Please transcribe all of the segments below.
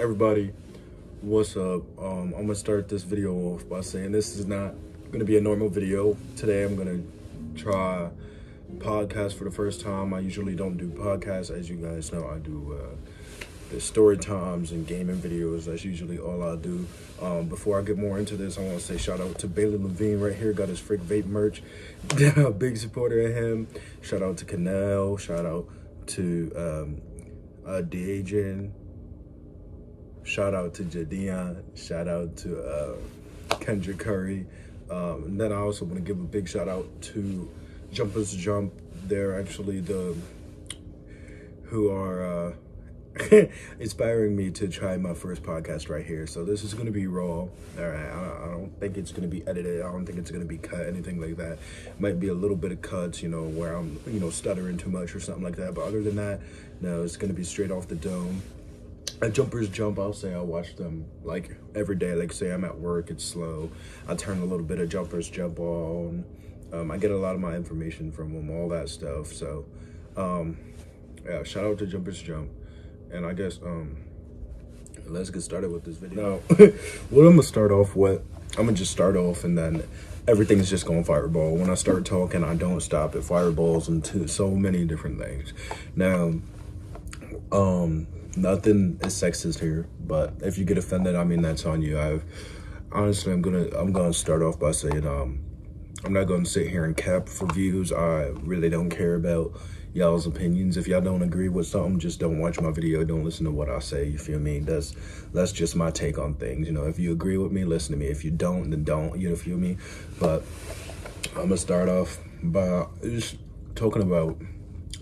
Everybody, what's up? I'm gonna start this video off by saying this is not gonna be a normal video. Today I'm gonna try podcast for the first time. I usually don't do podcasts. As you guys know, I do the story times and gaming videos. That's usually all I do. Before I get more into this, I want to say shout out to Bailey Levine right here. Got his Frick Vape merch. Big supporter of him. Shout out to Canal. Shout out to Dejan. Shout out to Jadian. Shout out to Kendrick Curry. And then I also want to give a big shout out to Jumpers Jump. They're actually who are inspiring me to try my first podcast right here. So this is going to be raw. All right, I don't think it's going to be edited. I don't think it's going to be cut, anything like that. Might be a little bit of cuts, where I'm, stuttering too much or something like that. But other than that, no, it's going to be straight off the dome. At Jumpers Jump, I'll say I watch them like every day. Like say I'm at work, it's slow. I turn a little bit of Jumpers Jump on. I get a lot of my information from them, all that stuff. So, yeah, shout out to Jumpers Jump. And I guess, let's get started with this video. Now, what I'm gonna start off with, I'm gonna just start off and then everything's just gonna fireball. When I start talking, I don't stop. It fireballs into so many different things. Now, nothing is sexist here, but if you get offended, I mean, that's on you. Honestly, I'm gonna start off by saying, I'm not gonna sit here and cap for views. I really don't care about y'all's opinions. If y'all don't agree with something, just don't watch my video. Don't listen to what I say. You feel me? That's just my take on things. If you agree with me, listen to me. If you don't, then don't. You feel me? But I'm gonna start off by just talking about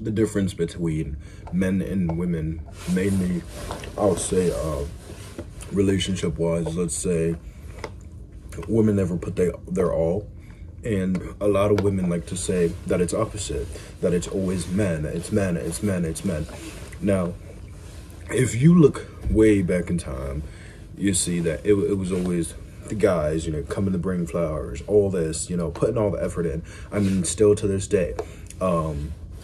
the difference between men and women, mainly, I'll say, relationship-wise. Let's say women never put their all, and a lot of women like to say that it's opposite, that it's always men, it's men, it's men, it's men. Now, if you look way back in time, you see that it was always the guys, coming to bring flowers, all this, putting all the effort in. I mean, still to this day,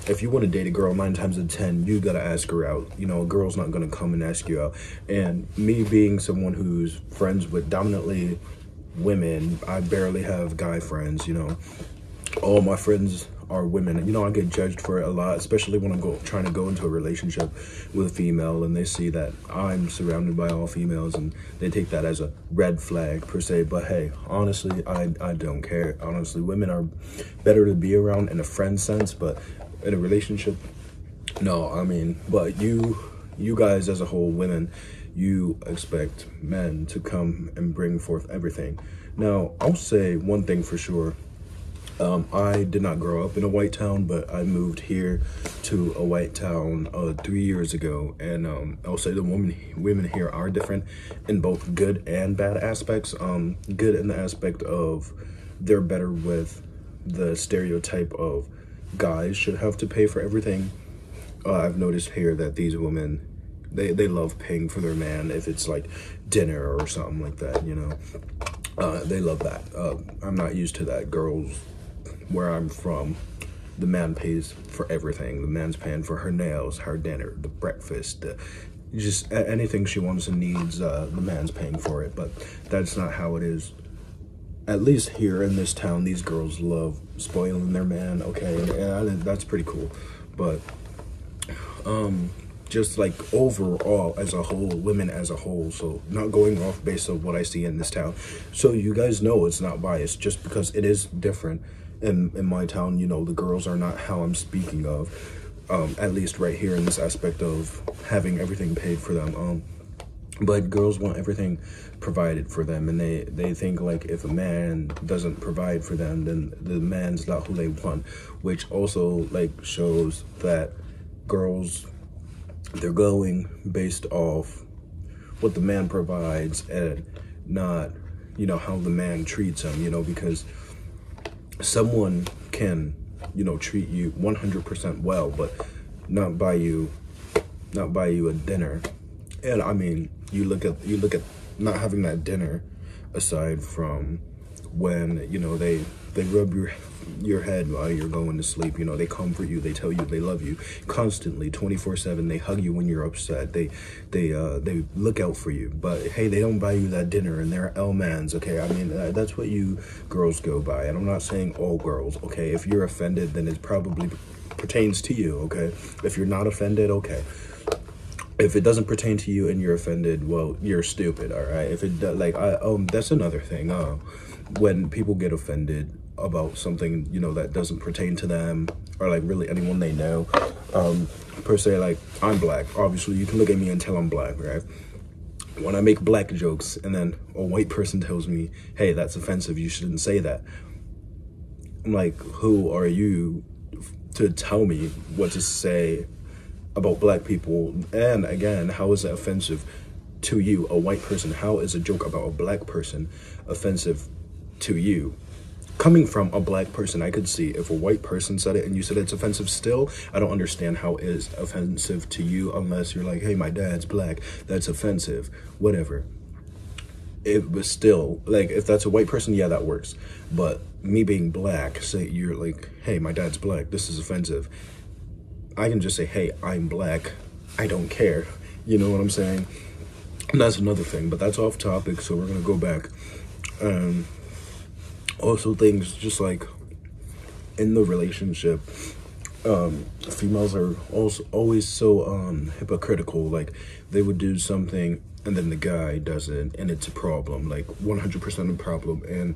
if you want to date a girl, 9 times out of 10, you gotta ask her out. A girl's not gonna come and ask you out. And me being someone who's friends with dominantly women, I barely have guy friends. All my friends are women. I get judged for it a lot, especially when I'm trying to go into a relationship with a female and they see that I'm surrounded by all females and they take that as a red flag per se. But hey, honestly, I don't care. Honestly, women are better to be around in a friend sense, but in a relationship, no. I mean, but you guys as a whole, women, you expect men to come and bring forth everything. Now, I'll say one thing for sure. I did not grow up in a white town, but I moved here to a white town 3 years ago, and I'll say the women here are different in both good and bad aspects. Good in the aspect of they're better with the stereotype of guys should have to pay for everything. I've noticed here that these women, they love paying for their man if it's like dinner or something like that, they love that. I'm not used to that. Girls, where I'm from, the man pays for everything. The man's paying for her nails, her dinner, the breakfast, just anything she wants and needs, the man's paying for it. But that's not how it is. At least here in this town, these girls love spoiling their man. Okay, yeah, that's pretty cool. But just like overall as a whole, women as a whole, so not going off based on what I see in this town. So you guys know it's not biased, just because it is different in my town. The girls are not how I'm speaking of, at least right here in this aspect of having everything paid for them. But girls want everything provided for them, and they think like if a man doesn't provide for them, then the man's not who they want, which also like shows that girls, they're going based off what the man provides and not, how the man treats them, because someone can, treat you 100% well, but not buy you a dinner. And I mean, you look at not having that dinner aside from when, you know, they rub your head while you're going to sleep. You know, they comfort you, they tell you they love you constantly, 24/7. They hug you when you're upset. They look out for you. But hey, they don't buy you that dinner, and they're L-mans, okay? I mean, that's what you girls go by. And I'm not saying all girls, okay? If you're offended, then it probably pertains to you, okay? If you're not offended, okay. If it doesn't pertain to you and you're offended, well, you're stupid, all right? If it does, like, that's another thing. When people get offended about something, you know, that doesn't pertain to them, or like really anyone they know, per se, like, I'm black. Obviously, you can look at me and tell I'm black, right? When I make black jokes and then a white person tells me, hey, that's offensive, you shouldn't say that. I'm like, who are you to tell me what to say about black people? And again, how is that offensive to you, a white person? How is a joke about a black person offensive to you? Coming from a black person, I could see if a white person said it and you said it's offensive still, I don't understand how it is offensive to you unless you're like, hey, my dad's black, that's offensive, whatever. It was still, like, if that's a white person, yeah, that works. But me being black, say you're like, hey, my dad's black, this is offensive. I can just say, hey, I'm black, I don't care. You know what I'm saying? And that's another thing, but that's off topic, so we're gonna go back. Also things just like in the relationship, females are also always so hypocritical. Like, they would do something and then the guy doesn't, and it's a problem, like 100% a problem. And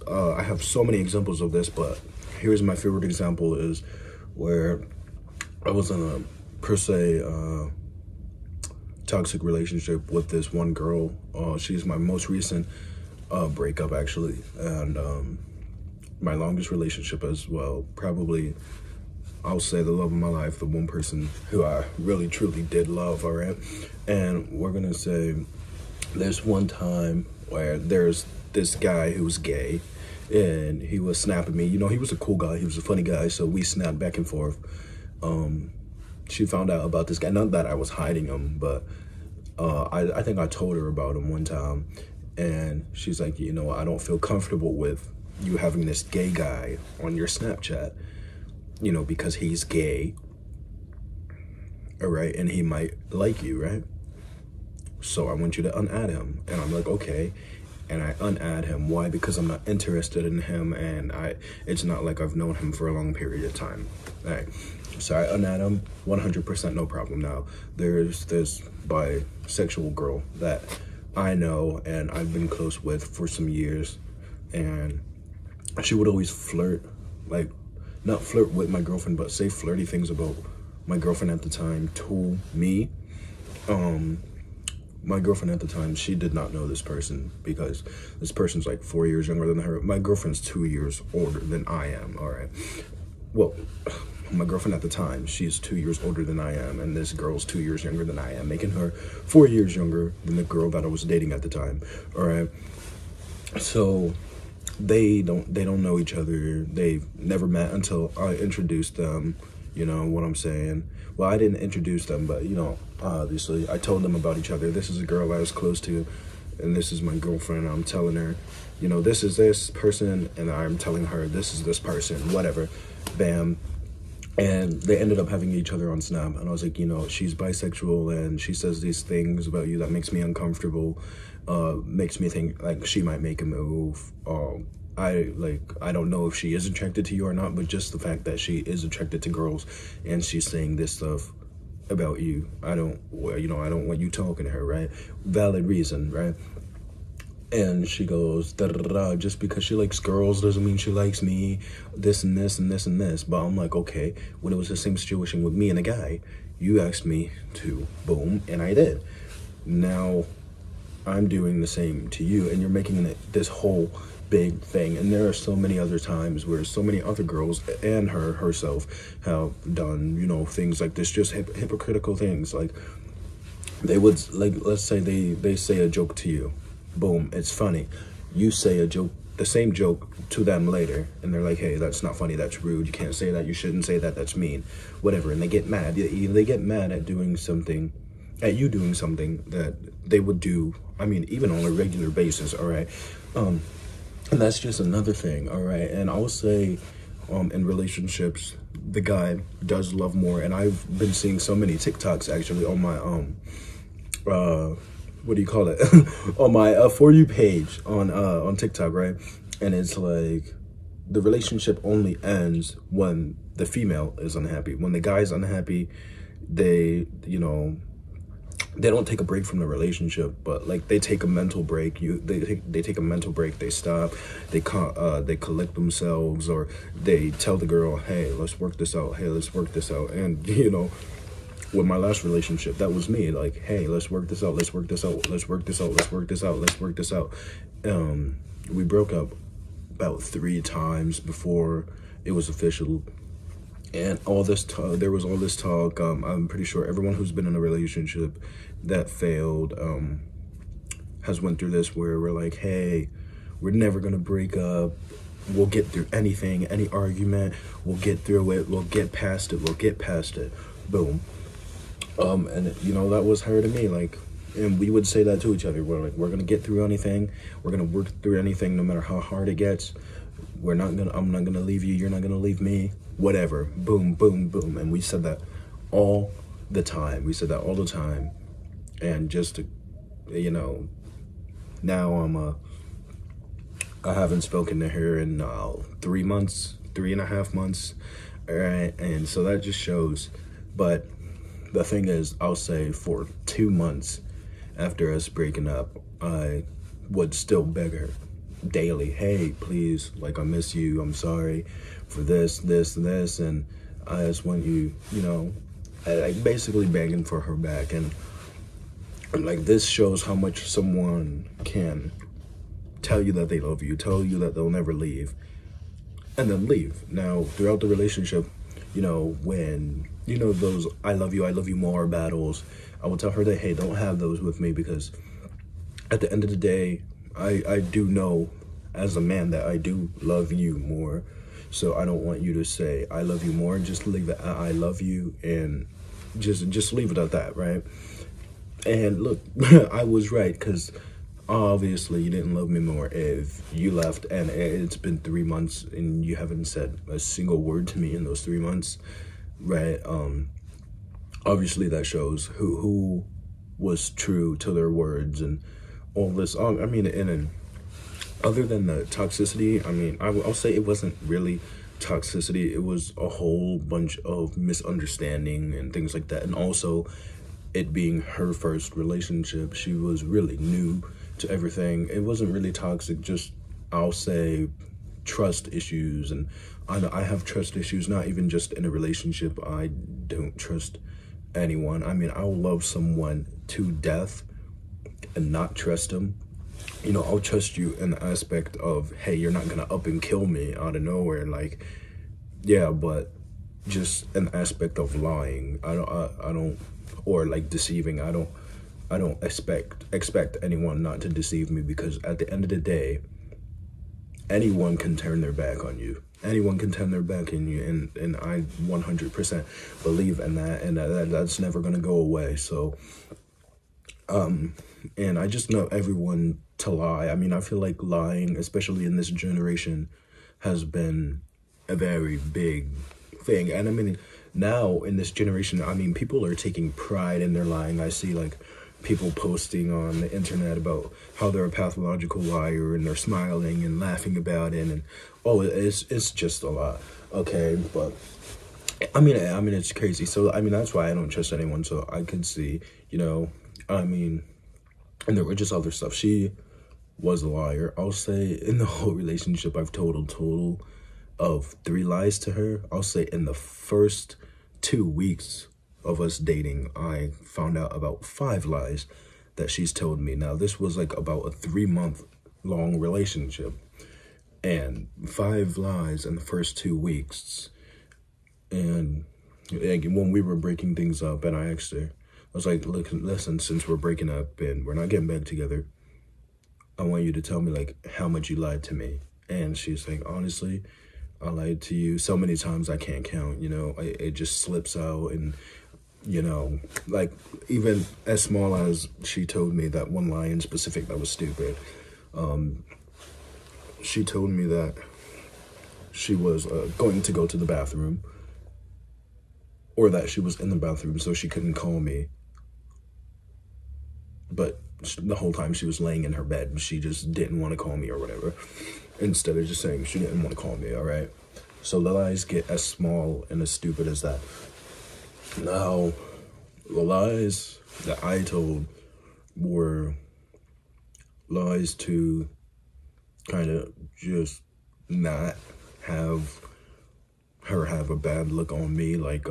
I have so many examples of this, but here's my favorite example is where I was in a, per se, toxic relationship with this one girl. She's my most recent breakup, actually, and my longest relationship as well. Probably, I'll say the love of my life, the one person who I really truly did love, all right? And we're gonna say there's one time where there's this guy who was gay, and he was snapping me. You know, he was a cool guy, he was a funny guy, so we snapped back and forth. She found out about this guy, not that I was hiding him, but I think I told her about him one time, and she's like, you know, I don't feel comfortable with you having this gay guy on your Snapchat, you know, because he's gay, all right, and he might like you, right? So I want you to unadd him. And I'm like, okay. And I unadd him. Why? Because I'm not interested in him, and it's not like I've known him for a long period of time. All right. So I unadd him, 100% no problem. Now, there's this bisexual girl that I know and I've been close with for some years, and she would always flirt, like, not flirt with my girlfriend, but say flirty things about my girlfriend at the time to me. My girlfriend at the time, she did not know this person because this person's like 4 years younger than her. My girlfriend's 2 years older than I am, all right? Well, my girlfriend at the time, she's 2 years older than I am, and this girl's 2 years younger than I am, making her 4 years younger than the girl that I was dating at the time, all right? So they don't know each other. They've never met until I introduced them, you know what I'm saying? Well, I didn't introduce them, but, you know, obviously I told them about each other. This is a girl I was close to, and this is my girlfriend. I'm telling her, you know, this is this person, and I'm telling her this is this person, whatever. Bam. And they ended up having each other on Snap, and I was like, you know, she's bisexual, and she says these things about you that makes me uncomfortable, makes me think like she might make a move. I don't know if she is attracted to you or not, but just the fact that she is attracted to girls and she's saying this stuff about you, I don't want you talking to her, right? Valid reason, right? And she goes, da, da, da, da, just because she likes girls doesn't mean she likes me, this and this and this and this. But I'm like, okay, when it was the same situation with me and a guy, you asked me to, boom, and I did. Now I'm doing the same to you, and you're making it this whole big thing. And there are so many other times where so many other girls and herself have done, you know, things like this, just hypocritical things. Like, they would, like, let's say they say a joke to you, boom, it's funny. You say a joke, the same joke to them later, and they're like, hey, that's not funny, that's rude, you can't say that, you shouldn't say that, that's mean, whatever. And they get mad. They get mad at doing something, at you doing something that they would do, I mean, even on a regular basis, all right? And that's just another thing, all right? And I'll say, in relationships, the guy does love more. And I've been seeing so many TikToks actually on my, what do you call it? On my For You page on TikTok, right? And it's like, the relationship only ends when the female is unhappy. When the guy's unhappy, they, you know, they don't take a break from the relationship, but like they take a mental break. They take a mental break. They stop. They collect themselves, or they tell the girl, "Hey, let's work this out. Hey, let's work this out." And you know, with my last relationship, that was me. Like, "Hey, let's work this out. Let's work this out. Let's work this out. Let's work this out. Let's work this out." We broke up about 3 times before it was official. And all this talk, there was all this talk. I'm pretty sure everyone who's been in a relationship that failed has went through this, where we're like, hey, we're never gonna break up. We'll get through anything, any argument. We'll get through it. We'll get past it. We'll get past it. Boom. And you know, that was her to me. Like, and we would say that to each other. We're like, we're gonna get through anything. We're gonna work through anything, no matter how hard it gets. I'm not gonna leave you. You're not gonna leave me. Whatever. Boom, boom, boom. And we said that all the time. We said that all the time. And just to, you know, now I haven't spoken to her in 3 months, 3.5 months. All right. And so that just shows. But the thing is, I'll say for 2 months after us breaking up, I would still beg her daily, hey, please, like, I miss you. I'm sorry for this, and I just want you, you know, like basically begging for her back. And like, this shows how much someone can tell you that they love you, tell you that they'll never leave, and then leave. Now, throughout the relationship, you know, when, you know, those I love you more battles, I will tell her that, hey, don't have those with me, because at the end of the day, I do know as a man that I do love you more. So I don't want you to say I love you more. Just leave it at I love you, and just leave it at that, right? And look, I was right, because obviously you didn't love me more if you left, and it's been 3 months and you haven't said a single word to me in those 3 months, right? Obviously that shows who was true to their words and all this. I mean, and other than the toxicity, I mean, I'll say it wasn't really toxicity. It was a whole bunch of misunderstanding and things like that. And also, it being her first relationship, she was really new to everything. It wasn't really toxic, just, I'll say, trust issues. And I have trust issues, not even just in a relationship. I don't trust anyone. I mean, I'll love someone to death and not trust them. You know, I'll trust you in the aspect of, hey, you're not gonna up and kill me out of nowhere, like, yeah, but just an aspect of lying, I don't, or like deceiving, I don't expect anyone not to deceive me, because at the end of the day, anyone can turn their back on you. Anyone can turn their back on you, and I 100% believe in that, and that's never gonna go away. So, and I just know everyone to lie. I mean, I feel like lying, especially in this generation, has been a very big thing. And I mean, now in this generation, I mean, people are taking pride in their lying. I see like people posting on the internet about how they're a pathological liar, and they're smiling and laughing about it, and oh, it's just a lot. Okay, but I mean it's crazy. So I mean, that's why I don't trust anyone. So I could see, you know, I mean, and there were just other stuff. She was a liar. I'll say in the whole relationship, I've told a total of 3 lies to her. I'll say in the first 2 weeks of us dating, I found out about 5 lies that she's told me. Now, this was like about a 3-month long relationship, and 5 lies in the first 2 weeks. And when we were breaking things up, and I asked her, I was like, look, listen, since we're breaking up and we're not getting back together, I want you to tell me like how much you lied to me. And she's like, honestly, I lied to you so many times I can't count, you know, it just slips out. And, you know, like even as small as she told me that one lie in specific that was stupid. she told me that she was going to go to the bathroom, or that she was in the bathroom so she couldn't call me. But the whole time she was laying in her bed and she just didn't want to call me or whatever. Instead of just saying she didn't want to call me, all right? So the lies get as small and as stupid as that. Now, the lies that I told were lies to kind of just not have her have a bad look on me. Like,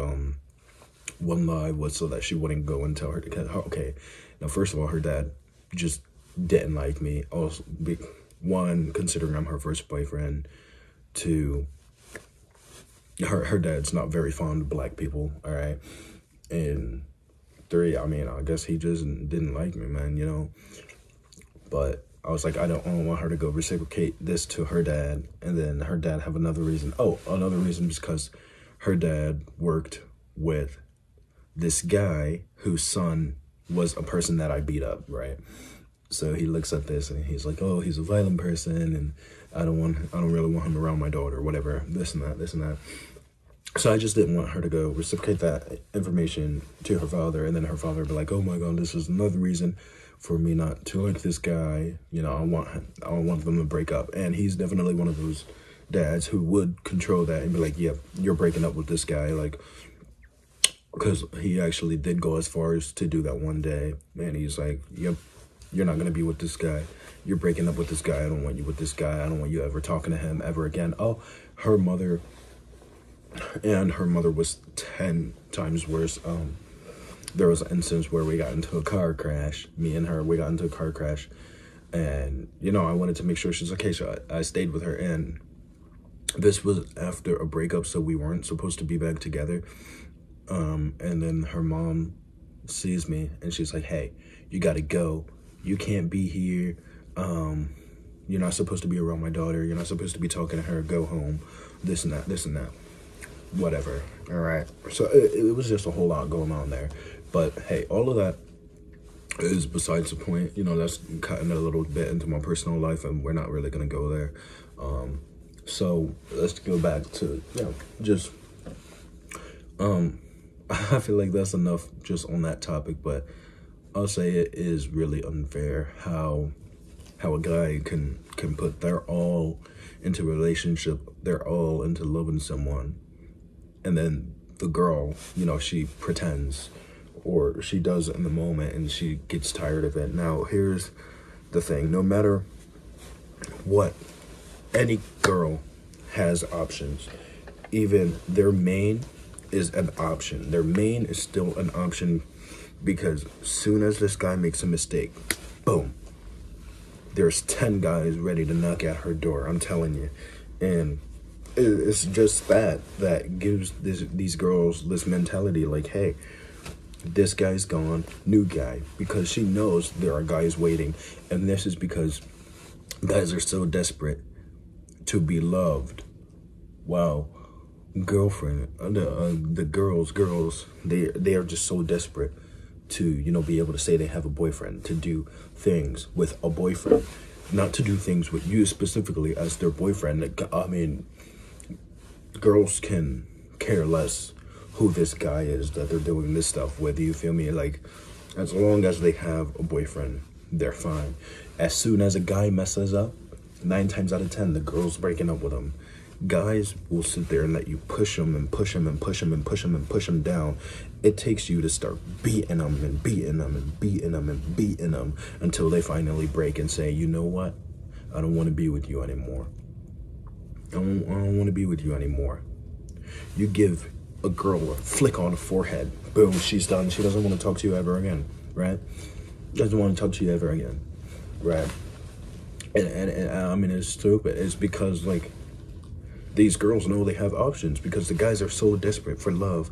one lie was so that she wouldn't go and tell her, because, okay, now first of all, her dad just didn't like me. Also, one, considering I'm her first boyfriend. Two, her dad's not very fond of black people, all right? And three, I mean, I guess he just didn't like me, man, you know? But I was like, I don't want her to go reciprocate this to her dad, and then her dad have another reason. Oh, another reason is because her dad worked with this guy whose son was a person that I beat up, right? So he looks at this and he's like, oh, he's a violent person, and I don't really want him around my daughter, whatever, this and that. So I just didn't want her to go reciprocate that information to her father, and then her father would be like, oh my God, this is another reason for me not to like this guy. You know, I want them to break up. And he's definitely one of those dads who would control that and be like, yeah, you're breaking up with this guy. Like, because he actually did go as far as to do that one day. And he's like, yep, you're not going to be with this guy. You're breaking up with this guy. I don't want you with this guy. I don't want you ever talking to him ever again. Oh, her mother was 10 times worse. There was an instance where we got into a car crash. Me and her, we got into a car crash. And, you know, I wanted to make sure she's okay. So I stayed with her. And this was after a breakup, so we weren't supposed to be back together. And then her mom sees me and she's like, hey, you got to go. You can't be here. You're not supposed to be around my daughter. You're not supposed to be talking to her. Go home. This and that. Whatever. All right. So it was just a whole lot going on there. But hey, all of that is besides the point. You know, that's cutting a little bit into my personal life, and we're not really going to go there. So let's go back to, you know, just, I feel like that's enough just on that topic, but I'll say it is really unfair how a guy can put their all into a relationship, their all into loving someone, and then the girl, you know, she pretends, or she does it in the moment and she gets tired of it. Now, here's the thing. No matter what, any girl has options. Even their main is an option. Their main is still an option, because as soon as this guy makes a mistake, boom, there's 10 guys ready to knock at her door. I'm telling you. And it's just that gives these girls this mentality like, hey, this guy's gone, new guy, because she knows there are guys waiting. And this is because guys are so desperate to be loved. Wow. Girlfriend, the girls, they are just so desperate to, you know, be able to say they have a boyfriend, to do things with a boyfriend, not to do things with you specifically as their boyfriend. I mean, girls can care less who this guy is that they're doing this stuff with, you feel me? Like, as long as they have a boyfriend, they're fine. As soon as a guy messes up, 9 times out of 10, the girl's breaking up with him. Guys will sit there and let you push them and push them and push them and push them and push them down. It takes you to start beating them and beating them and beating them and beating them until they finally break and say, you know what? I don't want to be with you anymore. I don't want to be with you anymore. You give a girl a flick on the forehead. Boom, she's done. She doesn't want to talk to you ever again, right? Doesn't want to talk to you ever again, right? And I mean, it's stupid. It's because, like, these girls know they have options, because the guys are so desperate for love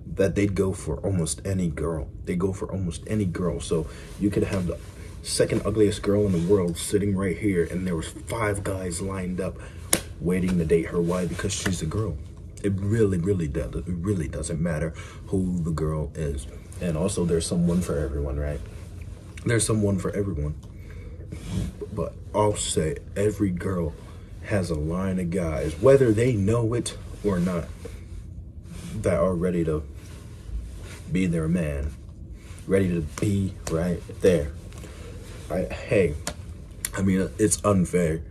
that they'd go for almost any girl. They go for almost any girl. So you could have the second ugliest girl in the world sitting right here, and there was 5 guys lined up waiting to date her. Why? Because she's a girl. It really does. It really doesn't matter who the girl is. And also, there's someone for everyone, right? There's someone for everyone. But I'll say every girl has a line of guys, whether they know it or not, that are ready to be their man, ready to be right there. Hey, I mean, it's unfair.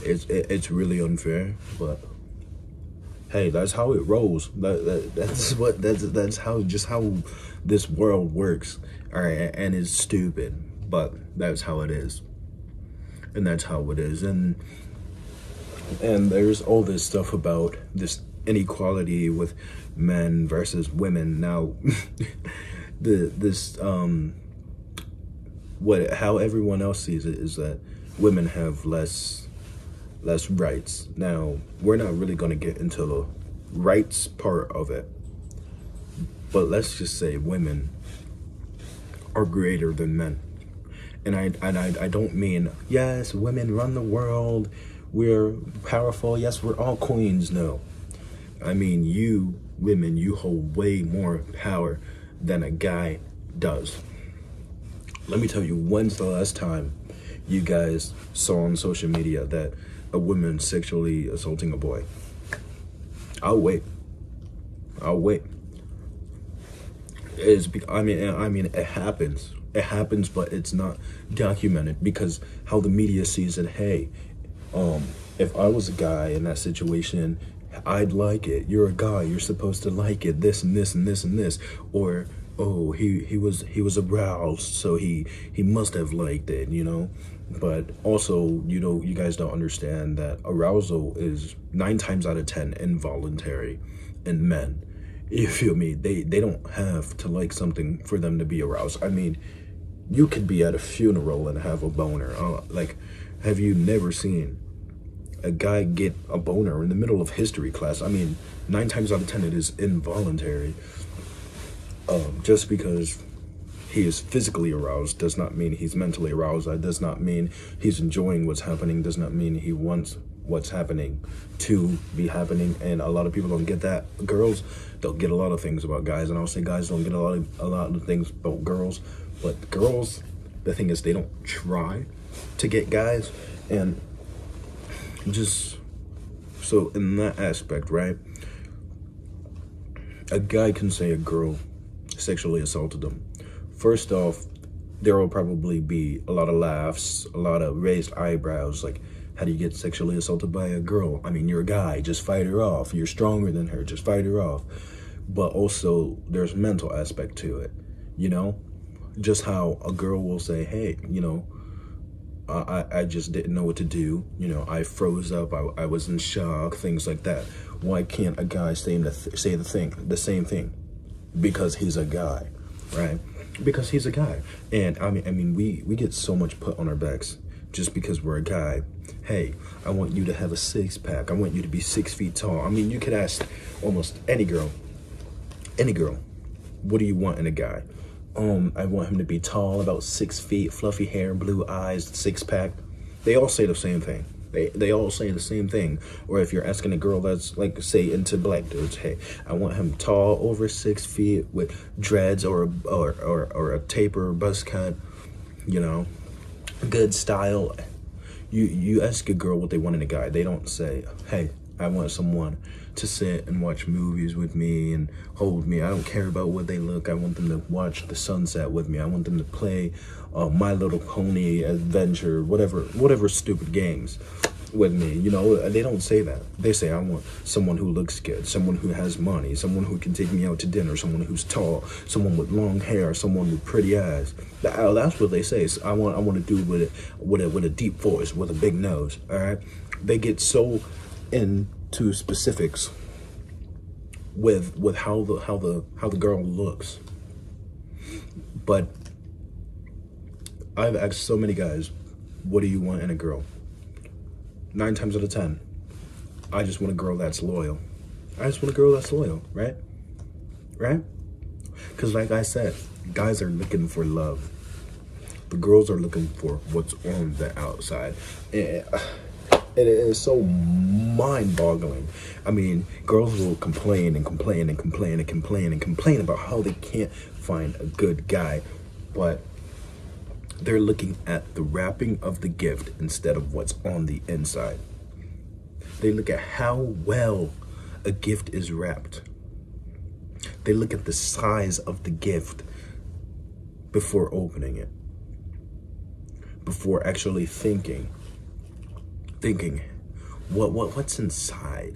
It's really unfair, but hey, that's how it rolls. That's how this world works. All right, and it's stupid, but that's how it is, and that's how it is. And there's all this stuff about this inequality with men versus women. Now, how everyone else sees it is that women have less rights. Now, we're not really going to get into the rights part of it, but let's just say women are greater than men. And I don't mean, yes, women run the world, we're powerful, yes, we're all queens. No, I mean, you women, you hold way more power than a guy does. Let me tell you, when's the last time you guys saw on social media that a woman sexually assaulting a boy? I'll wait. I mean, it happens. It happens, but it's not documented, because how the media sees it. Hey, if I was a guy in that situation, I'd like it. You're a guy, you're supposed to like it. This and this and this and this. Or, oh, he was aroused, so he must have liked it, you know. But also, you know, you guys don't understand that arousal is 9 times out of 10 involuntary in men. You feel me? They don't have to like something for them to be aroused. I mean, you could be at a funeral and have a boner. Like, have you never seen a guy get a boner in the middle of history class? I mean, 9 times out of 10 it is involuntary. Just because he is physically aroused does not mean he's mentally aroused. That does not mean he's enjoying what's happening. Does not mean he wants what's happening to be happening. And a lot of people don't get that. Girls don't get a lot of things about guys, and I'll say guys don't get a lot of things about girls. But girls, the thing is, they don't try to get guys. And just so in that aspect, right, a guy can say a girl sexually assaulted them. First off, there will probably be a lot of laughs, a lot of raised eyebrows, like, how do you get sexually assaulted by a girl? I mean, you're a guy, just fight her off. You're stronger than her, just fight her off. But also, there's mental aspect to it, you know? Just how a girl will say, hey, you know, I just didn't know what to do. You know, I froze up, I was in shock, things like that. Why can't a guy say the same thing? Because he's a guy, right? Because he's a guy. And I mean, we get so much put on our backs just because we're a guy. Hey, I want you to have a 6-pack. I want you to be 6 feet tall. I mean, you could ask almost any girl, what do you want in a guy? I want him to be tall, about 6 feet, fluffy hair, blue eyes, 6-pack. They all say the same thing. They all say the same thing. Or if you're asking a girl that's, like, say, into black dudes, hey, I want him tall, over 6 feet, with dreads or a taper buzz cut, you know, good style. You ask a girl what they want in a guy. They don't say, hey, I want someone to sit and watch movies with me and hold me. I don't care about what they look. I want them to watch the sunset with me. I want them to play My Little Pony Adventure, whatever stupid games with me. You know, they don't say that. They say, I want someone who looks good, someone who has money, someone who can take me out to dinner, someone who's tall, someone with long hair, someone with pretty eyes. That's what they say. So I want a dude with a deep voice, with a big nose. All right, they get so into specifics with how the girl looks. But I've asked so many guys, what do you want in a girl? 9 times out of 10, I just want a girl that's loyal. I just want a girl that's loyal, right? Right? Because like I said, guys are looking for love. The girls are looking for what's on the outside. And it is so mind-boggling. I mean, girls will complain and complain and complain and complain and complain about how they can't find a good guy, but they're looking at the wrapping of the gift instead of what's on the inside. They look at how well a gift is wrapped. They look at the size of the gift before opening it, before actually thinking, what's inside?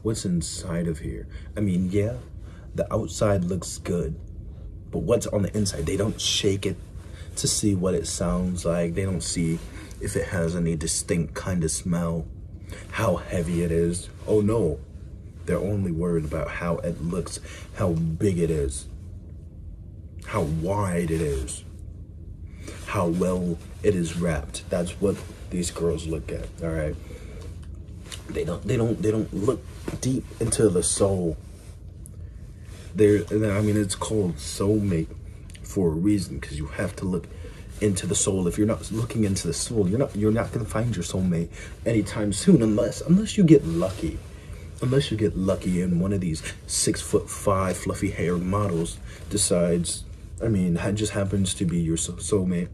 What's inside of here? I mean, yeah, the outside looks good, but what's on the inside? They don't shake it to see what it sounds like. They don't see if it has any distinct kind of smell, how heavy it is. Oh no, they're only worried about how it looks, how big it is, how wide it is, how well it is wrapped. That's what these girls look at, all right? They don't look deep into the soul. I mean, it's called soulmate for a reason, because you have to look into the soul. If you're not looking into the soul, you're not gonna find your soulmate anytime soon, unless you get lucky. Unless you get lucky and one of these 6'5" fluffy haired models decides, I mean, just happens to be your soulmate.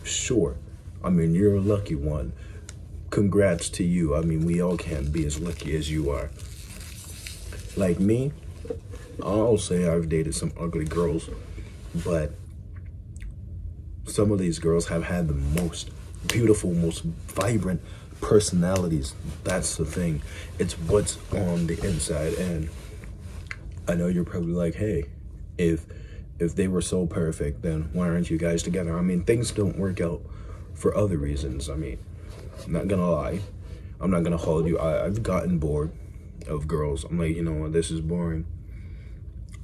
Sure, I mean, you're a lucky one. Congrats to you. I mean, we all can't be as lucky as you are. Like me, I'll say I've dated some ugly girls, but some of these girls have had the most beautiful, most vibrant personalities. That's the thing. It's what's on the inside. And I know you're probably like, hey, if they were so perfect, then why aren't you guys together? I mean, things don't work out for other reasons. I mean, I'm not gonna lie. I'm not gonna hold you. I've gotten bored of girls. I'm like, you know what, this is boring.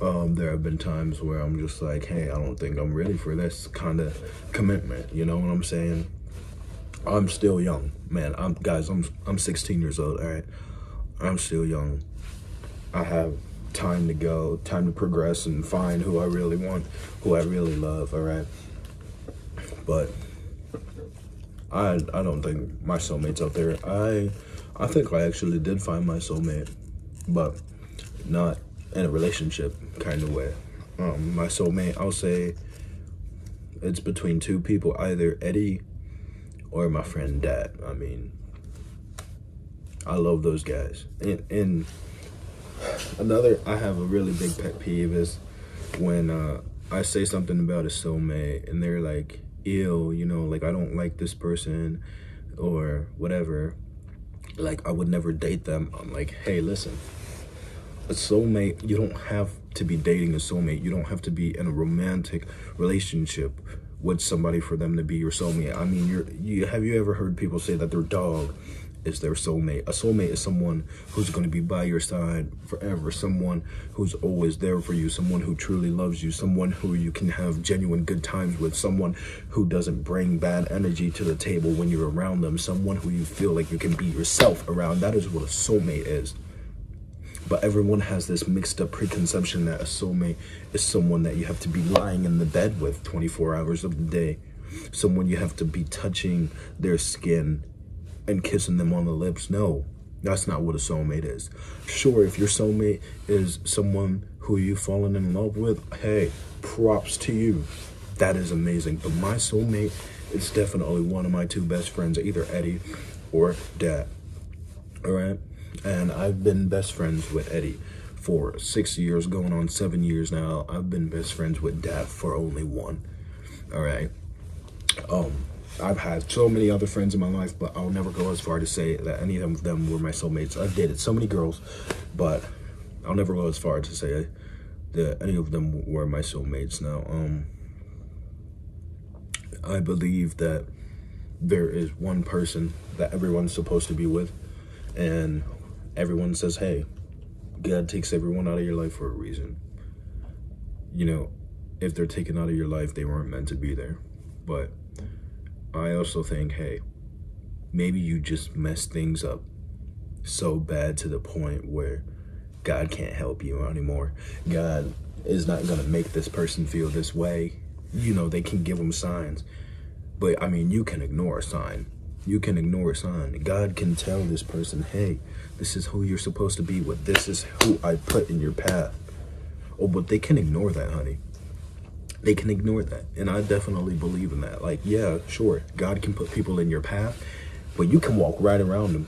There have been times where I'm just like, hey, I don't think I'm ready for this kind of commitment. You know what I'm saying? I'm still young, man. I'm 16 years old, all right? I'm still young. I have time to go, time to progress and find who I really want, who I really love, all right? But I don't think my soulmate's out there. I think I actually did find my soulmate, but not in a relationship kind of way. My soulmate, I'll say it's between two people, either Eddie or my friend Dad. I mean, I love those guys. And another, I have a really big pet peeve is when I say something about a soulmate and they're like, ew, you know, like, I don't like this person or whatever. Like, I would never date them. I'm like, hey, listen, a soulmate, you don't have to be dating a soulmate. You don't have to be in a romantic relationship with somebody for them to be your soulmate. I mean, have you ever heard people say that their dog is their soulmate? A soulmate is someone who's going to be by your side forever, someone who's always there for you, someone who truly loves you, someone who you can have genuine good times with, someone who doesn't bring bad energy to the table when you're around them, someone who you feel like you can be yourself around. That is what a soulmate is. But everyone has this mixed up preconception that a soulmate is someone that you have to be lying in the bed with 24 hours of the day, someone you have to be touching their skin and kissing them on the lips. No, that's not what a soulmate is. Sure, if your soulmate is someone who you've fallen in love with, hey, props to you. That is amazing. But my soulmate is definitely one of my two best friends, either Eddie or Dad. All right? And I've been best friends with Eddie for 6 years, going on 7 years now. I've been best friends with Dad for only 1. All right? I've had so many other friends in my life, but I'll never go as far to say that any of them were my soulmates. I've dated so many girls, but I'll never go as far to say that any of them were my soulmates. Now, I believe that there is one person that everyone's supposed to be with, and everyone says, hey, God takes everyone out of your life for a reason. You know, if they're taken out of your life, they weren't meant to be there. But I also think, hey, maybe you just messed things up so bad to the point where God can't help you anymore. God is not going to make this person feel this way. You know, they can give them signs. But, I mean, you can ignore a sign. You can ignore a sign. God can tell this person, hey, this is who you're supposed to be with. This is who I put in your path. Oh, but they can ignore that, honey. They can ignore that. And I definitely believe in that. Like, yeah, sure, God can put people in your path, but you can walk right around them.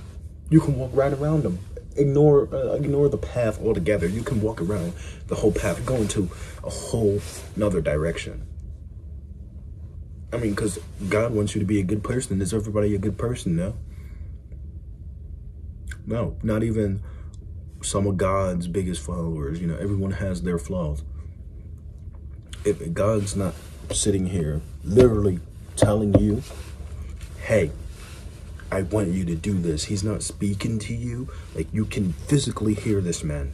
You can walk right around them. Ignore the path altogether. You can walk around the whole path, go into a whole another direction. I mean, because God wants you to be a good person. Is everybody a good person? No. No, not even some of God's biggest followers. You know, everyone has their flaws. If God's not sitting here literally telling you, hey, I want you to do this. He's not speaking to you. Like, you can physically hear this man.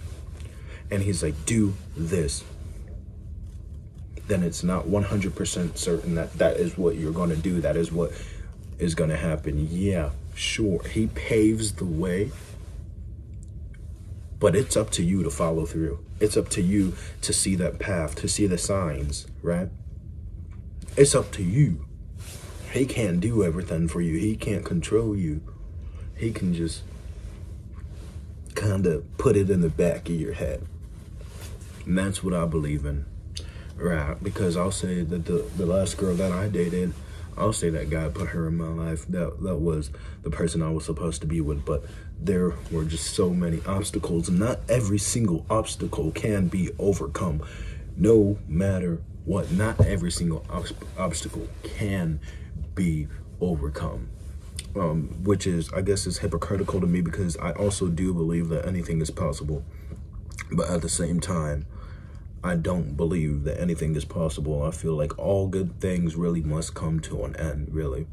And he's like, do this. Then it's not 100% certain that that is what you're going to do. That is what is going to happen. Yeah, sure. He paves the way. But it's up to you to follow through. It's up to you to see that path, to see the signs, right? It's up to you. He can't do everything for you. He can't control you. He can just kind of put it in the back of your head. And that's what I believe in, right? Because I'll say that the last girl that I dated, I'll say that God put her in my life. That was the person I was supposed to be with. But there were just so many obstacles. And not every single obstacle can be overcome. No matter what, not every single obstacle can be overcome, which is, I guess, is hypocritical to me, because I also do believe that anything is possible, but at the same time, I don't believe that anything is possible. I feel like all good things really must come to an end, really.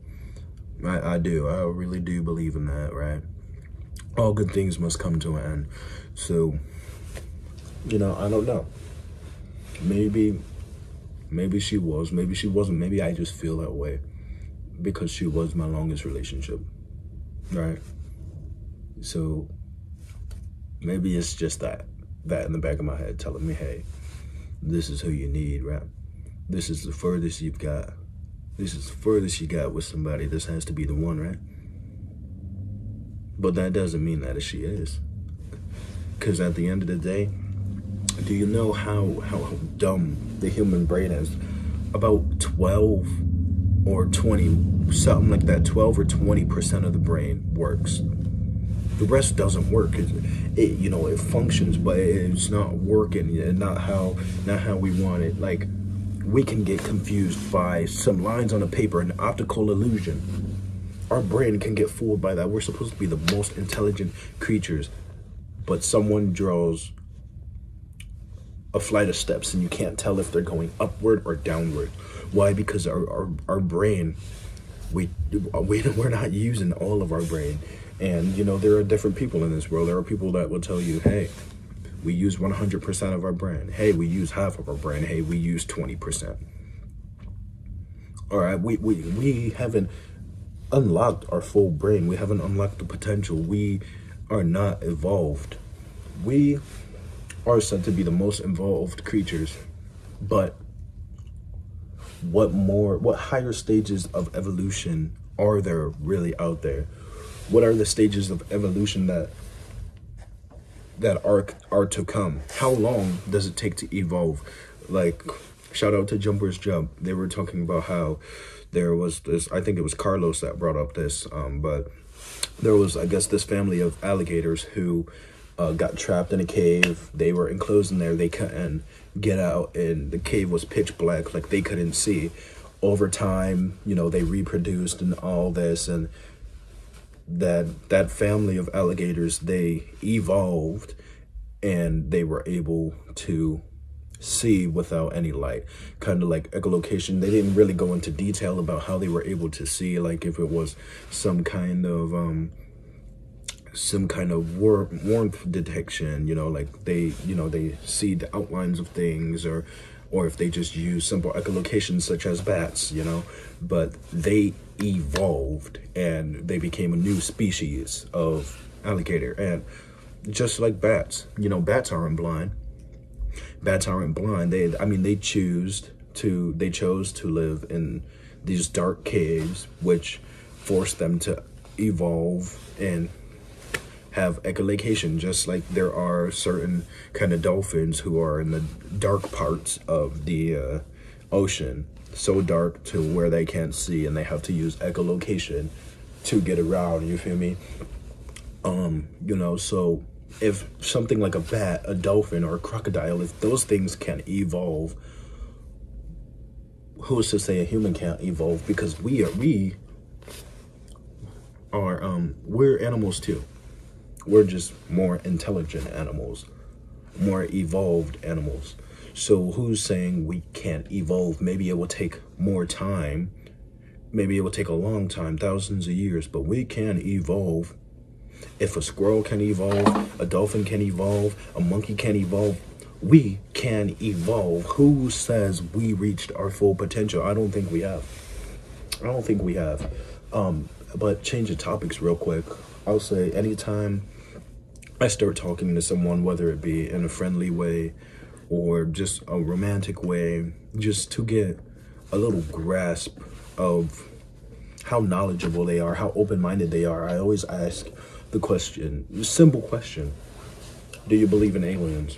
I really do believe in that, right? All good things must come to an end. So, you know, I don't know. Maybe she was, maybe she wasn't. Maybe I just feel that way because she was my longest relationship, right? So maybe it's just that in the back of my head telling me, hey, this is who you need, right? This is the furthest you've got. This is the furthest you got with somebody. This has to be the one, right? But that doesn't mean that she is. Because at the end of the day, do you know how dumb the human brain is? About 12 or 20, something like that, 12 or 20% of the brain works. The rest doesn't work. It functions, but it's not working, and not how we want it. Like, we can get confused by some lines on a paper, an optical illusion. Our brain can get fooled by that. We're supposed to be the most intelligent creatures, but someone draws a flight of steps and you can't tell if they're going upward or downward. Why? Because our brain, we're not using all of our brain. And, you know, there are different people in this world. There are people that will tell you, hey, we use 100% of our brain. Hey, we use half of our brain. Hey, we use 20%. All right, we haven't unlocked our full brain. We haven't unlocked the potential. We are not evolved. We are said to be the most evolved creatures, but what higher stages of evolution are there really out there? What are the stages of evolution that are to come? How long does it take to evolve? Like, shout out to Jumper's Jump. They were talking about how there was this, I think it was Carlos that brought up this, but there was, I guess, this family of alligators who got trapped in a cave. They were enclosed in there. They couldn't get out, and the cave was pitch black, like they couldn't see. Over time, you know, they reproduced and all this, and that family of alligators, they evolved, and they were able to see without any light, kind of like echolocation. They didn't really go into detail about how they were able to see, like if it was some kind of warmth detection, you know, like they see the outlines of things, or if they just use simple echolocation such as bats, you know. But they evolved and they became a new species of alligator. And just like bats, you know, bats aren't blind. Bats aren't blind. They chose to live in these dark caves, which forced them to evolve and have echolocation, just like there are certain kind of dolphins who are in the dark parts of the ocean, so dark to where they can't see, and they have to use echolocation to get around, you feel me? You know, so if something like a bat, a dolphin, or a crocodile, if those things can evolve, who's to say a human can't evolve? Because we're animals too. We're just more intelligent animals, more evolved animals. So who's saying we can't evolve? Maybe it will take more time. Maybe it will take a long time, thousands of years, but we can evolve. If a squirrel can evolve, a dolphin can evolve, a monkey can evolve, we can evolve. Who says we reached our full potential? I don't think we have. I don't think we have. But change the topics real quick. I'll say anytime I start talking to someone, whether it be in a friendly way or just a romantic way, just to get a little grasp of how knowledgeable they are, how open-minded they are, I always ask the question, simple question: do you believe in aliens?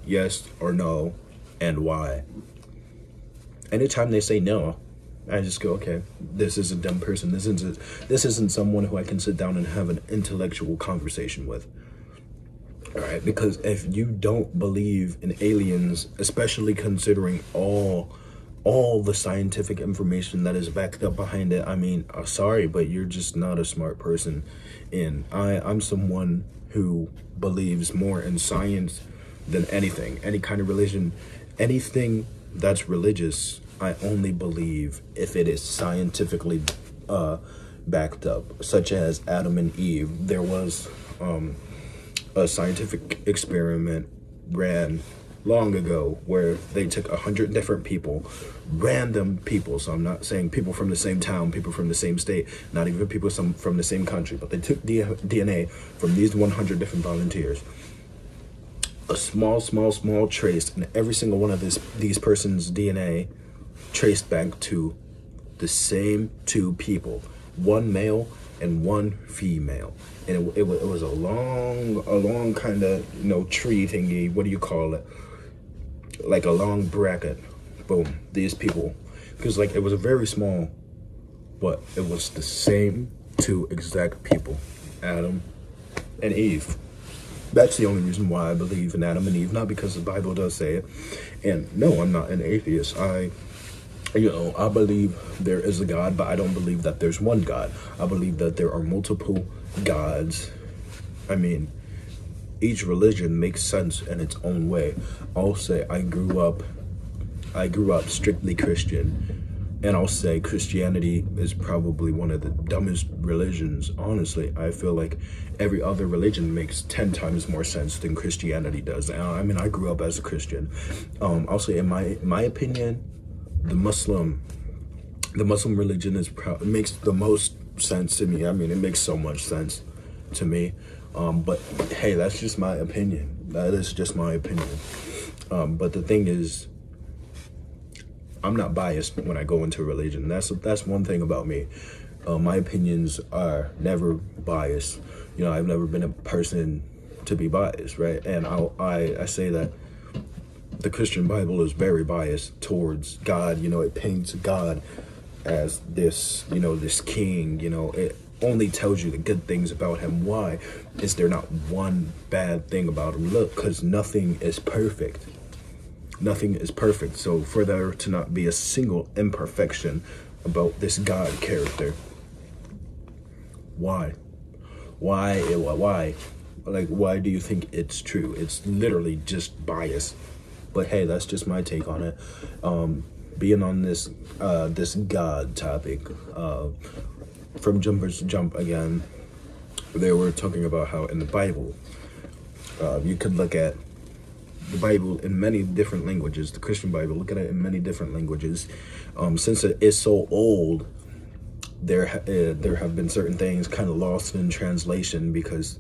Yes or no, and why? Anytime they say no, I just go, okay, this is a dumb person. This isn't someone who I can sit down and have an intellectual conversation with. All right, because if you don't believe in aliens, especially considering all the scientific information that is backed up behind it, I mean, sorry, but you're just not a smart person. And I'm someone who believes more in science than anything, any kind of religion, anything that's religious. I only believe if it is scientifically backed up, such as Adam and Eve. There was a scientific experiment ran long ago where they took 100 different people, random people. So I'm not saying people from the same town, people from the same state, not even people from the same country, but they took DNA from these 100 different volunteers. A small trace, and every single one of these persons' DNA traced back to the same two people, one male and one female. And it was a long kind of, you know, tree thingy. What do you call it? Like a long bracket. Boom. These people, because like it was a very small, but it was the same two exact people, Adam and Eve. That's the only reason why I believe in Adam and Eve, not because the Bible does say it. And no, I'm not an atheist. I believe there is a God, but I don't believe that there's one God. I believe that there are multiple gods. I mean, each religion makes sense in its own way. I'll say I grew up strictly Christian. And I'll say Christianity is probably one of the dumbest religions. Honestly, I feel like every other religion makes 10 times more sense than Christianity does. I mean, I grew up as a Christian. I'll say, in my opinion, the Muslim religion makes the most sense to me. I mean, it makes so much sense to me. But hey, that's just my opinion. That is just my opinion. But the thing is, I'm not biased when I go into religion. That's one thing about me. My opinions are never biased. You know, I've never been a person to be biased, right? And I say that the Christian Bible is very biased towards God. You know, it paints God as this, you know, this king. You know, it only tells you the good things about him. Why is there not one bad thing about him? Look, because nothing is perfect. Nothing is perfect. So for there to not be a single imperfection about this God character, why? Like, why do you think it's true? It's literally just bias. But hey, that's just my take on it. Being on this God topic, from Jumpers to Jump again, they were talking about how in the Bible, you could look at the Bible in many different languages. The Christian Bible, look at it in many different languages. Since it is so old, there have been certain things kind of lost in translation because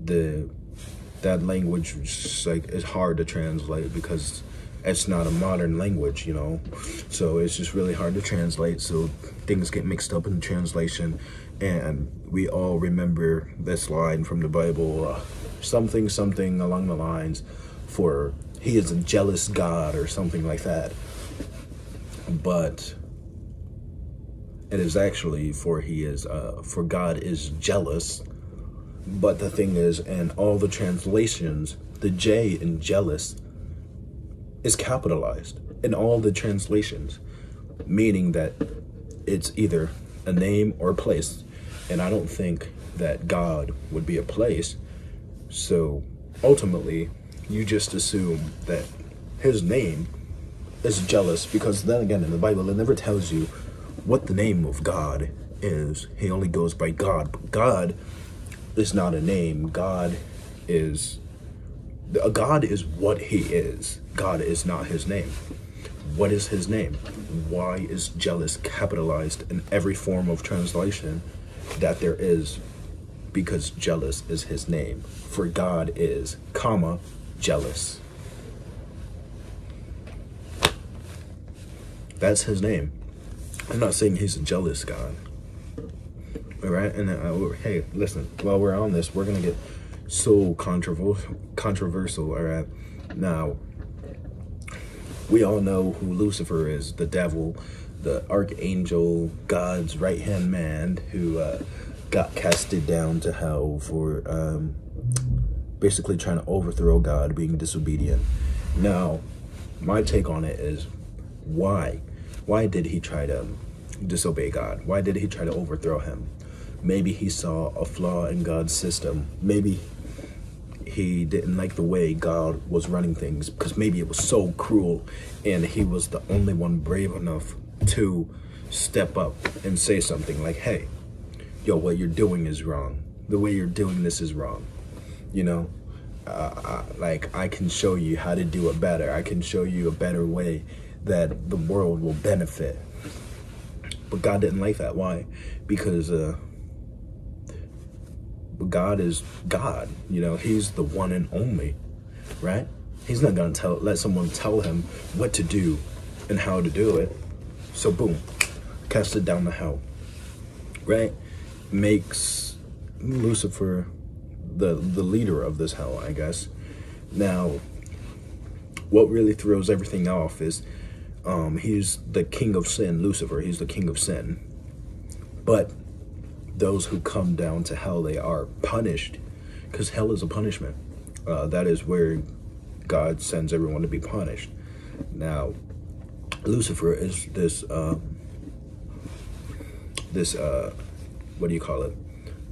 that language is hard to translate because it's not a modern language, you know. So it's just really hard to translate. So things get mixed up in translation, and we all remember this line from the Bible, something along the lines, for he is a jealous God or something like that. But it is actually for God is jealous But the thing is, in all the translations, the J in jealous is capitalized in all the translations, meaning that it's either a name or a place. And I don't think that God would be a place. So ultimately, you just assume that his name is jealous, because then again, in the Bible, it never tells you what the name of God is. He only goes by God. But God is not a name. God is what he is. God is not his name. What is his name? Why is jealous capitalized in every form of translation that there is? Because jealous is his name. For God is, comma, jealous. That's his name. I'm not saying he's a jealous God. All right? And hey, listen, while we're on this, we're going to get so controversial, all right? Now, we all know who Lucifer is, the devil, the archangel, God's right-hand man, who got casted down to hell for basically trying to overthrow God, being disobedient. Now, my take on it is, why? Why did he try to disobey God? Why did he try to overthrow him? Maybe he saw a flaw in God's system. Maybe he didn't like the way God was running things, because maybe it was so cruel and he was the only one brave enough to step up and say something like, hey, yo, what you're doing is wrong. The way you're doing this is wrong. You know, like, I can show you how to do it better. I can show you a better way that the world will benefit. But God didn't like that. Why? Because God is God. You know, he's the one and only, right? He's not going to let someone tell him what to do and how to do it. So boom, cast it down to hell, right? Makes Lucifer the leader of this hell, I guess. Now, what really throws everything off is he's the king of sin, Lucifer. He's the king of sin. But those who come down to hell, they are punished, because hell is a punishment. That is where God sends everyone to be punished. Now, Lucifer is this what do you call it?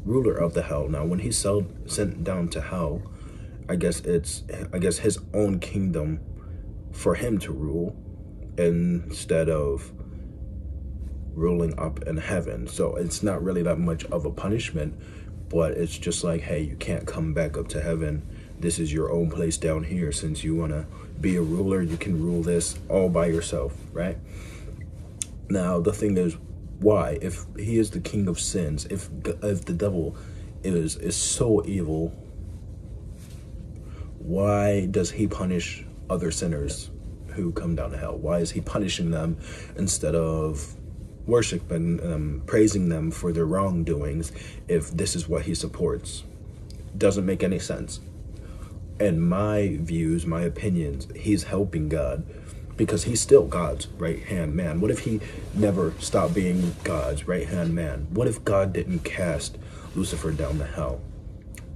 Ruler of the hell. Now, when he's sent down to hell, I guess his own kingdom for him to rule, instead of ruling up in heaven. So it's not really that much of a punishment, but it's just like, hey, you can't come back up to heaven. This is your own place down here. Since you want to be a ruler, you can rule this all by yourself, right? Now, the thing is, why? If he is the king of sins, if the devil is so evil, why does he punish other sinners who come down to hell? Why is he punishing them instead of worshiping them, praising them for their wrongdoings, if this is what he supports? Doesn't make any sense. In my views, my opinions, he's helping God, because he's still God's right-hand man. What if he never stopped being God's right-hand man? What if God didn't cast Lucifer down to hell?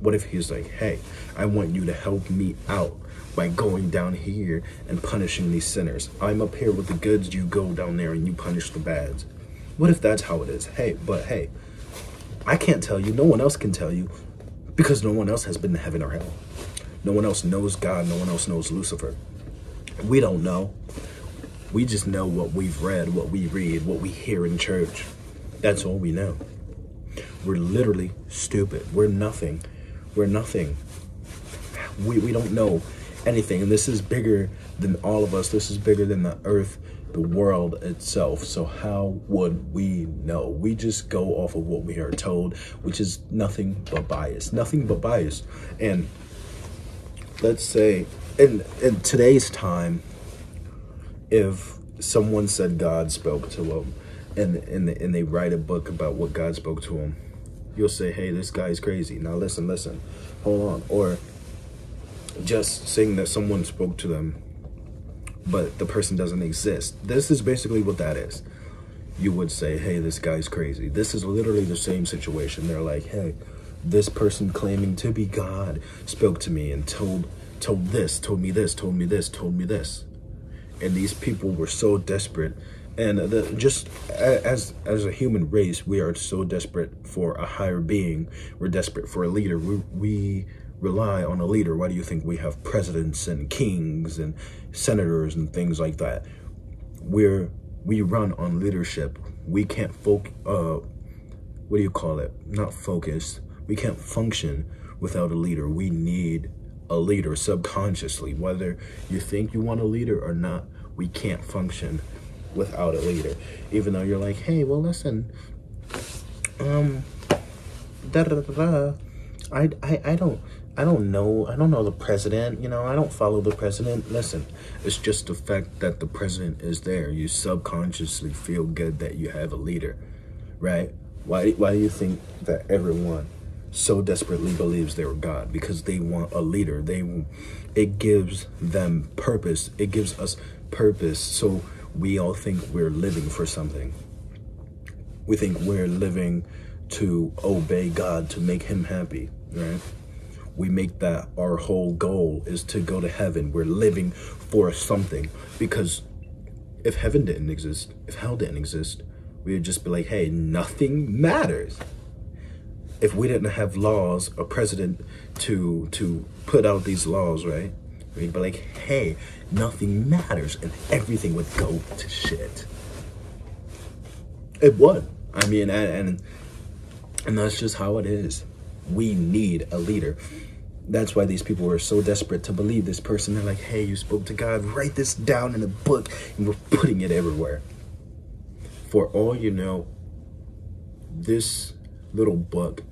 What if he's like, hey, I want you to help me out by going down here and punishing these sinners. I'm up here with the goods, you go down there and you punish the bads. What if that's how it is? Hey, I can't tell you, no one else can tell you, because no one else has been to heaven or hell. No one else knows God, no one else knows Lucifer. We don't know. We just know what we've read, what we read, what we hear in church. That's all we know. We're literally stupid. We're nothing. We're nothing. We don't know anything. And this is bigger than all of us. This is bigger than the earth, the world itself. So how would we know? We just go off of what we are told, which is nothing but bias. Nothing but bias. And let's say in today's time, if someone said God spoke to them, and they write a book about what God spoke to them, you'll say, hey, this guy's crazy. Now listen, hold on. Or just saying that someone spoke to them, but the person doesn't exist. This is basically what that is. You would say, hey, this guy's crazy. This is literally the same situation. They're like, hey, this person claiming to be God spoke to me and told me this. And these people were so desperate. And just as a human race, we are so desperate for a higher being. We're desperate for a leader. We rely on a leader. Why do you think we have presidents and kings and senators and things like that? We run on leadership. We can't what do you call it? Not focus. We can't function without a leader. We need a leader subconsciously. Whether you think you want a leader or not, we can't function without a leader. Even though you're like, hey, well, listen, I don't know the president, you know, I don't follow the president. Listen, it's just the fact that the president is there. You subconsciously feel good that you have a leader, right? Why do you think that everyone so desperately believes they're God? Because they want a leader. It gives them purpose. It gives us purpose. So we all think we're living for something. We think we're living to obey God, to make him happy, right? We make that our whole goal is to go to heaven. We're living for something. Because if heaven didn't exist, if hell didn't exist, we would just be like, hey, nothing matters. If we didn't have laws, a president to put out these laws, right? We'd be like, hey, nothing matters, and everything would go to shit. It would. I mean, and that's just how it is. We need a leader. That's why these people were so desperate to believe this person. They're like, hey, you spoke to God, write this down in a book, and we're putting it everywhere. For all you know, this little book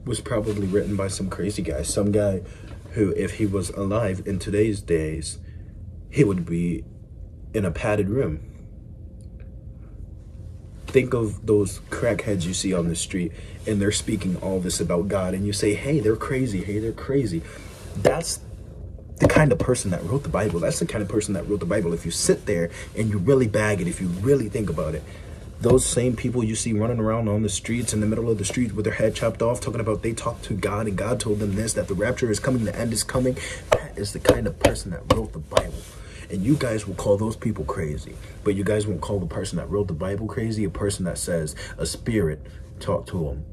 was probably written by some crazy guy, some guy who, if he was alive in today's days, he would be in a padded room. Think of those crackheads you see on the street, and they're speaking all this about God, and you say, hey, they're crazy, hey, they're crazy. That's the kind of person that wrote the Bible. That's the kind of person that wrote the Bible. If you sit there and you really bag it, if you really think about it, those same people you see running around on the streets, in the middle of the street with their head chopped off, talking about they talked to God and God told them this, that the rapture is coming, the end is coming. That is the kind of person that wrote the Bible. And you guys will call those people crazy. But you guys won't call the person that wrote the Bible crazy, a person that says a spirit talked to him.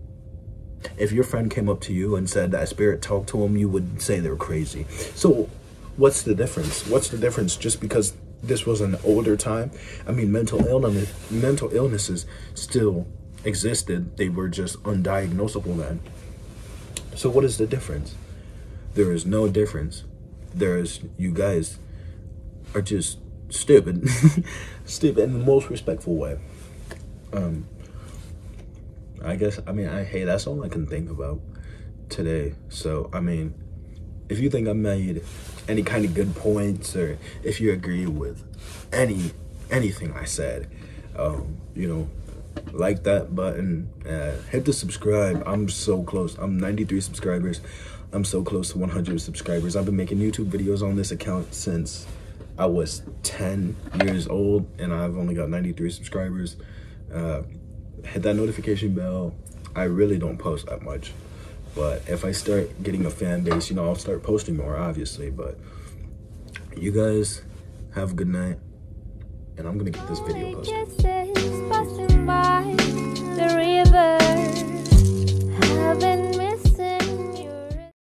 If your friend came up to you and said that a spirit talked to him, you would say they're crazy. So what's the difference? What's the difference just because this was an older time? I mean, mental illnesses still existed. They were just undiagnosable then. So what is the difference? There is no difference. You guys are just stupid. Stupid in the most respectful way. Hey, that's all I can think about today. So, I mean, if you think I made any kind of good points, or if you agree with anything I said, you know, like that button, hit the subscribe. I'm so close. I'm 93 subscribers. I'm so close to 100 subscribers. I've been making YouTube videos on this account since I was 10 years old, and I've only got 93 subscribers. Hit that notification bell. I really don't post that much, but if I start getting a fan base, you know, I'll start posting more, obviously. But you guys have a good night, and I'm gonna get this video posted.